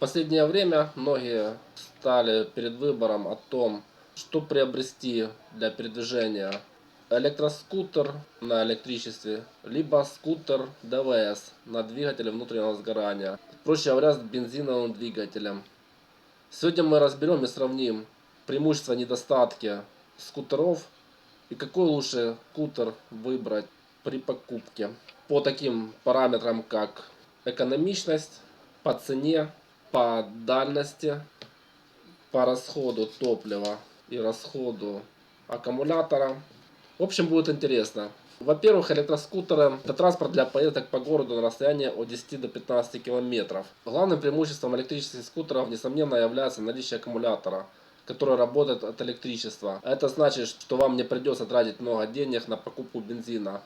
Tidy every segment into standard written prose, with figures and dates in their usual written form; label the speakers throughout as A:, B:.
A: последнее время многие стали перед выбором о том, что приобрести для передвижения. Электроскутер на электричестве, либо скутер ДВС на двигателе внутреннего сгорания. Проще говоря, с бензиновым двигателем. Сегодня мы разберем и сравним преимущества и недостатки скутеров и какой лучше скутер выбрать при покупке. По таким параметрам, как экономичность, по цене, по дальности, по расходу топлива и расходу аккумулятора. В общем, будет интересно. Во-первых, электроскутеры – это транспорт для поездок по городу на расстоянии от 10 до 15 километров. Главным преимуществом электрических скутеров, несомненно, является наличие аккумулятора, который работает от электричества. Это значит, что вам не придется тратить много денег на покупку бензина.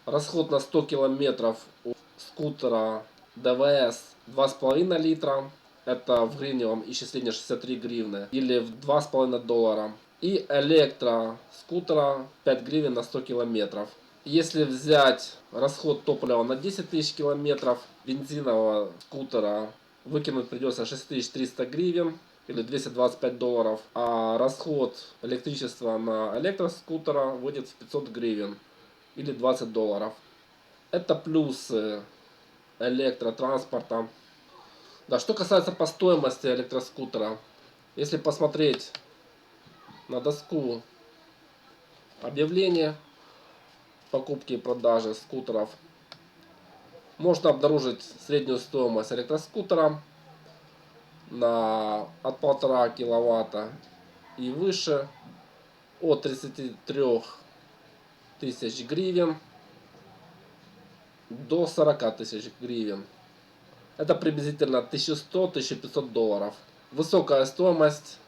A: Расход на 100 километров у скутера ДВС 2,5 литра. Это в гривневом исчислении 63 гривны или в $2,5. И электроскутера 5 гривен на 100 километров. Если взять расход топлива на 10 тысяч километров, бензинового скутера выкинуть придется 6300 гривен или $225, а расход электричества на электроскутера выйдет в 500 гривен или $20. Это плюсы электротранспорта. Да, что касается по стоимости электроскутера, если посмотреть на доску объявления покупки и продажи скутеров, можно обнаружить среднюю стоимость электроскутера от 1,5 киловатта и выше от 33 тысяч гривен до 40 тысяч гривен. Это приблизительно $1100–1500. Высокая стоимость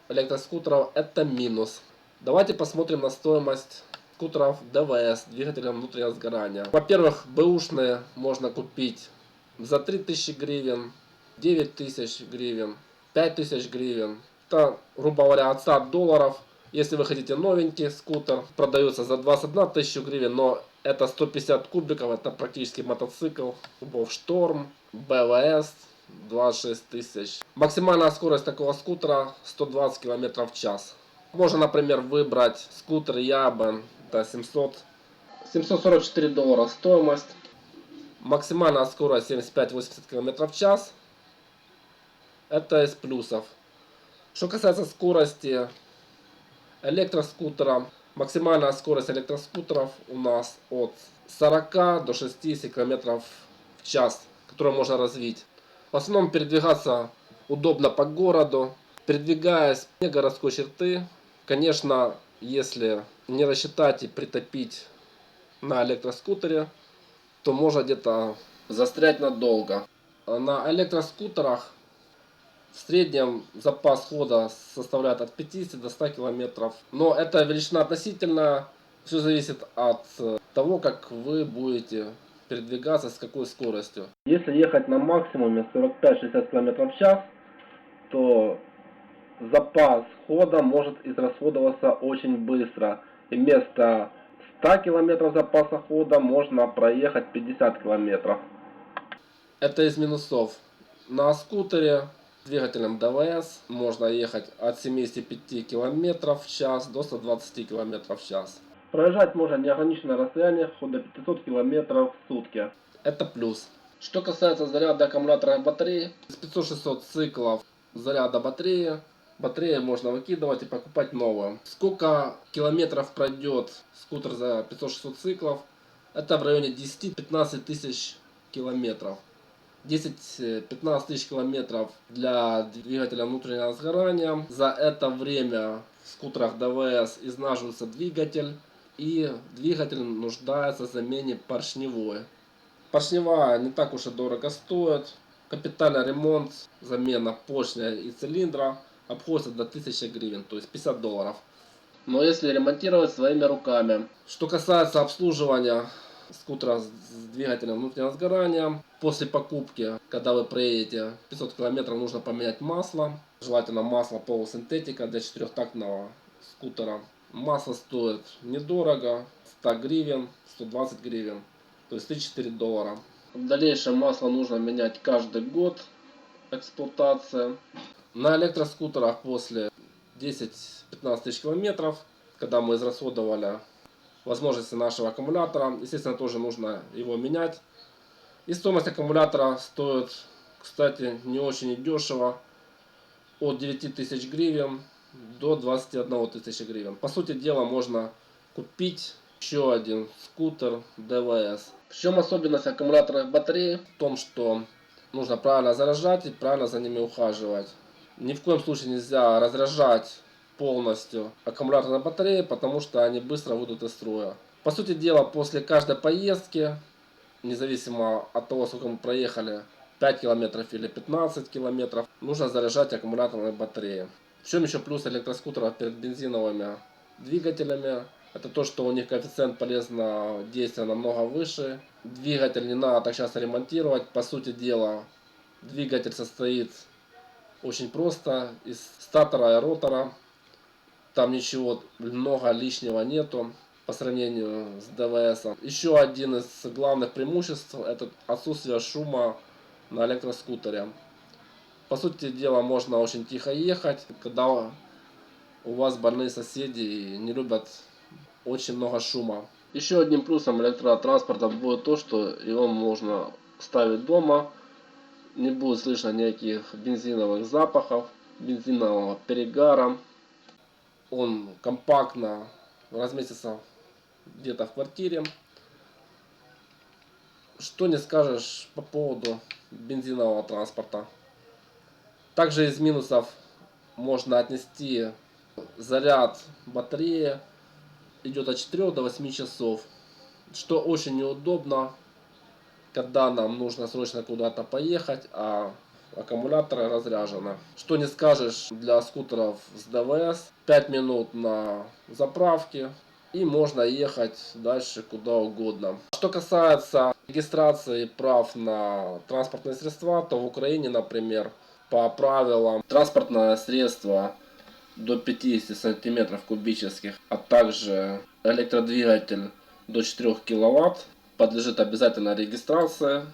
A: электроскутеров — это минус. Давайте посмотрим на стоимость скутеров ДВС, двигателя внутреннего сгорания. Во-первых, бэушные можно купить за 3000 гривен, 9000 гривен, 5000 гривен. Это, грубо говоря, от $100. Если вы хотите новенький скутер, продается за 21 тысячу гривен, но это 150 кубиков, это практически мотоцикл. Шторм, БВС, 26 тысяч. Максимальная скорость такого скутера 120 км в час. Можно, например, выбрать скутер Ябен, это $744 стоимость. Максимальная скорость 75–80 км в час. Это из плюсов. Что касается скорости электроскутера, максимальная скорость электроскутеров у нас от 40 до 60 км в час, которую можно развить. В основном передвигаться удобно по городу, передвигаясь вне городской черты. Конечно, если не рассчитать и притопить на электроскутере, то можно где-то застрять надолго. На электроскутерах в среднем запас хода составляет от 50 до 100 километров. Но это величина относительная. Все зависит от того, как вы будете передвигаться, с какой скоростью. Если ехать на максимуме 45–60 км в час, то запас хода может израсходоваться очень быстро. И вместо 100 км запаса хода можно проехать 50 км. Это из минусов. На скутере с двигателем ДВС можно ехать от 75 км в час до 120 км в час. Проезжать можно неограниченное расстояние до 500 км в сутки. Это плюс. Что касается заряда аккумулятора батареи, с 500–600 циклов заряда батареи, батарею можно выкидывать и покупать новую. Сколько километров пройдет скутер за 500–600 циклов? Это в районе 10–15 тысяч километров. 10–15 тысяч километров для двигателя внутреннего сгорания. За это время в скутерах ДВС изнашивается двигатель, и двигатель нуждается в замене поршневой. Поршневая не так уж и дорого стоит. Капитальный ремонт, замена поршня и цилиндра обходится до 1000 гривен, то есть $50. Но если ремонтировать своими руками. Что касается обслуживания скутера с двигателем внутреннего сгорания, после покупки, когда вы проедете 500 км, нужно поменять масло. Желательно масло полусинтетика для четырехтактного скутера. Масло стоит недорого, 100 гривен, 120 гривен, то есть $3–4. В дальнейшем масло нужно менять каждый год. эксплуатация. На электроскутерах после 10-15 тысяч километров, когда мы израсходовали возможности нашего аккумулятора, естественно, тоже нужно его менять. И стоимость аккумулятора стоит, кстати, не очень дешево, от 9 тысяч гривен до 21 тысячи гривен. По сути дела, можно купить еще один скутер ДВС. В чем особенность аккумуляторных батарей? В том, что нужно правильно заряжать и правильно за ними ухаживать. Ни в коем случае нельзя разряжать полностью аккумуляторные батареи, потому что они быстро выйдут из строя. По сути дела, после каждой поездки, независимо от того, сколько мы проехали, 5 километров или 15 километров, нужно заряжать аккумуляторные батареи. В чем еще плюс электроскутеров перед бензиновыми двигателями? Это то, что у них коэффициент полезного действия намного выше. Двигатель не надо так часто ремонтировать. По сути дела, двигатель состоит очень просто из статора и ротора. Там ничего много лишнего нету по сравнению с ДВС. Еще один из главных преимуществ — это отсутствие шума на электроскутере. По сути дела, можно очень тихо ехать, когда у вас больные соседи и не любят очень много шума. Еще одним плюсом электротранспорта будет то, что его можно ставить дома. Не будет слышно никаких бензиновых запахов, бензинового перегара. Он компактно разместится где-то в квартире. Что не скажешь по поводу бензинового транспорта. Также из минусов можно отнести заряд батареи. Идет от 4 до 8 часов. Что очень неудобно, когда нам нужно срочно куда-то поехать, а аккумуляторы разряжены. Что не скажешь для скутеров с ДВС. 5 минут на заправке, и можно ехать дальше куда угодно. Что касается регистрации прав на транспортные средства, то в Украине, например, по правилам, транспортное средство до 50 сантиметров кубических, а также электродвигатель до 4 киловатт подлежит обязательно регистрации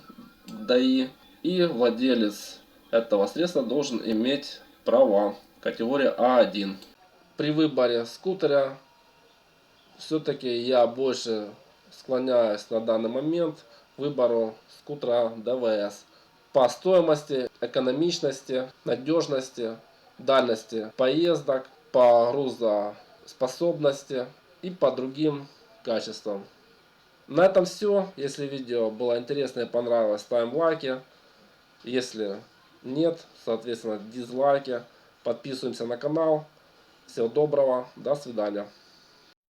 A: ДАИ, и владелец этого средства должен иметь права категории А1. При выборе скутера все-таки я больше склоняюсь на данный момент к выбору скутера ДВС. По стоимости, экономичности, надежности, дальности поездок, по грузоспособности и по другим качествам. На этом все. Если видео было интересно и понравилось, ставим лайки. Если нет, соответственно, дизлайки. Подписываемся на канал. Всего доброго. До свидания.